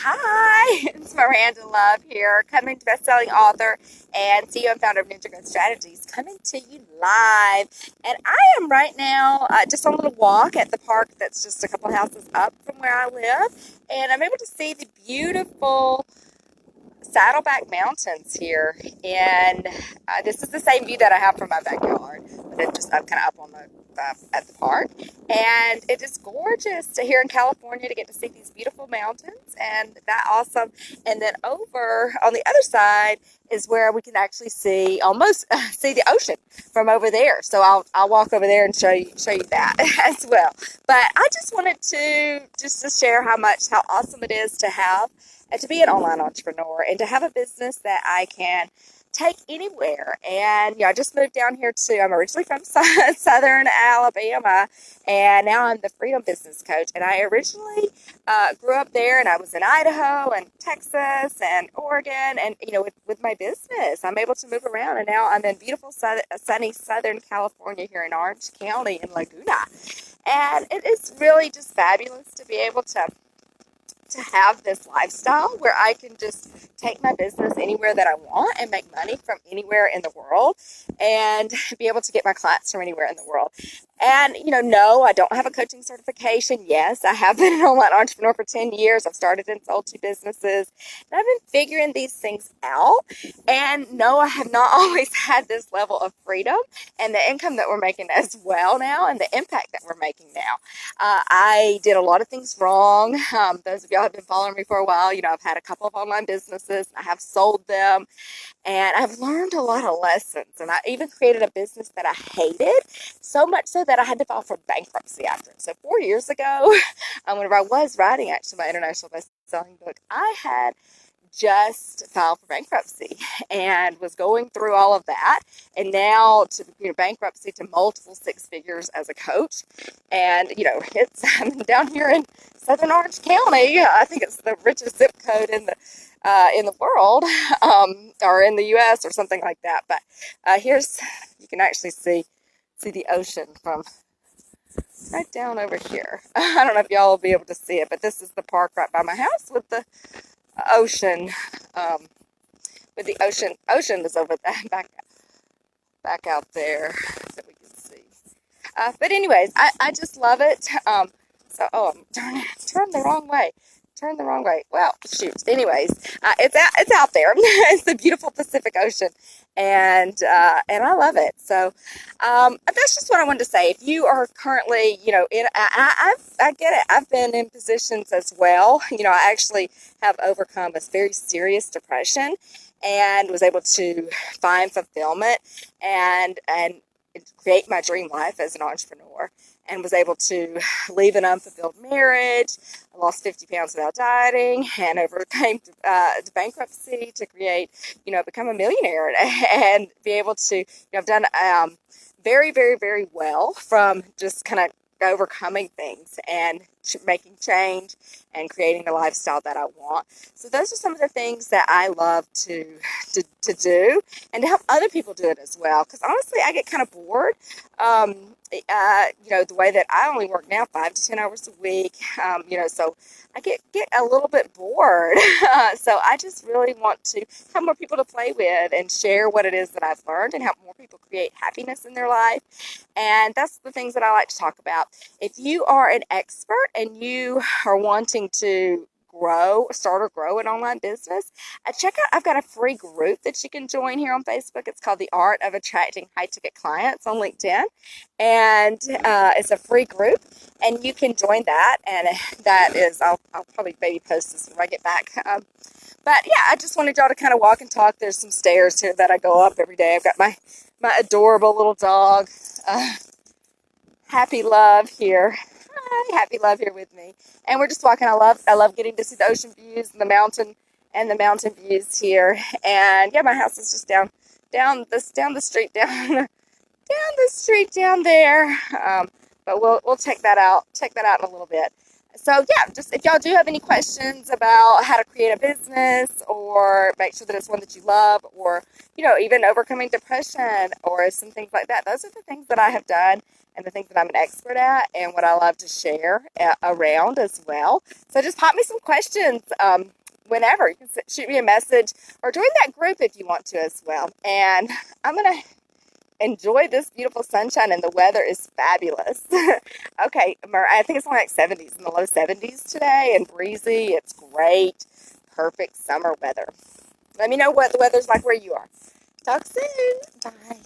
Hi, it's Myranda Love here, coming to best-selling author and CEO and founder of Ninja Growth Strategies, coming to you live. And I am right now just on a little walk at the park that's just a couple houses up from where I live, and I'm able to see the beautiful Saddleback Mountains here. And this is the same view that I have from my backyard, but I'm kind of up on the at the park, and it is gorgeous here in California to get to see these beautiful mountains, and that awesome. And then over on the other side is where we can actually see almost see the ocean from over there. So I'll walk over there and show you that as well. But I just wanted to share how awesome it is to have and to be an online entrepreneur and to have a business that I can take anywhere. And I just moved down here I'm originally from Southern Alabama, and now I'm the Freedom Business Coach. And I originally grew up there, and I was in Idaho and Texas and Oregon, and with my business I'm able to move around, and now I'm in beautiful sunny Southern California here in Orange County in Laguna. And it is really just fabulous to be able to have this lifestyle where I can just take my business anywhere that I want and make money from anywhere in the world, and be able to get my clients from anywhere in the world. And, no, I don't have a coaching certification. Yes, I have been an online entrepreneur for 10 years. I've started and sold 2 businesses, and I've been figuring these things out. And no, I have not always had this level of freedom and the income that we're making as well now, and the impact that we're making now. I did a lot of things wrong. Those of y'all have been following me for a while, I've had a couple of online businesses. I have sold them, and I've learned a lot of lessons. And I even created a business that I hated, so much so that I had to file for bankruptcy after it. So 4 years ago, whenever I was writing actually my international best-selling book, I had just filed for bankruptcy and was going through all of that, and now to bankruptcy to multiple 6 figures as a coach. And I'm down here in Southern Orange County. I think it's the richest zip code in the world, or in the U.S. or something like that. But you can actually see the ocean from right down over here. I don't know if y'all will be able to see it, but this is the park right by my house with the ocean. Ocean is over there, back out there that we can see. But anyways, I just love it. I'm turned the wrong way. Turn the wrong way. Well, shoot. Anyways, it's out there. It's the beautiful Pacific Ocean, and I love it. So that's just what I wanted to say. If you are currently, I get it. I've been in positions as well. I actually have overcome a very serious depression, and was able to find fulfillment and create my dream life as an entrepreneur, and was able to leave an unfulfilled marriage. I lost 50 pounds without dieting, and overcame bankruptcy to create, become a millionaire, and be able to, I've done very, very, very well from just kind of overcoming things and making change and creating the lifestyle that I want. So those are some of the things that I love to do, and to help other people do it as well. Because honestly, I get kind of bored. The way that I only work now 5 to 10 hours a week, so I get a little bit bored. So I just really want to have more people to play with and share what it is that I've learned, and help more people create happiness in their life. And that's the things that I like to talk about. If you are an expert and you are wanting to start or grow an online business, I've got a free group that you can join here on Facebook. It's called The Art of Attracting High-Ticket Clients on LinkedIn. And it's a free group, and you can join that. And that is, I'll probably maybe post this when I get back. But yeah, I just wanted y'all to kind of walk and talk. There's some stairs here that I go up every day. I've got my adorable little dog, Happy Love here. Hi, Happy Love here with me. And we're just walking. I love getting to see the ocean views and the mountain views here. And yeah, my house is just down the street down the street down there. But we'll check that out in a little bit. So yeah, just if y'all do have any questions about how to create a business or make sure that it's one that you love, or even overcoming depression or some things like that, those are the things that I have done and the things that I'm an expert at and what I love to share around as well. So just pop me some questions whenever. You can shoot me a message or join that group if you want to as well. And I'm gonna enjoy this beautiful sunshine, and the weather is fabulous. Okay, I think it's only like 70s, in the low 70s today, and breezy. It's great. Perfect summer weather. Let me know what the weather's like where you are. Talk soon. Bye.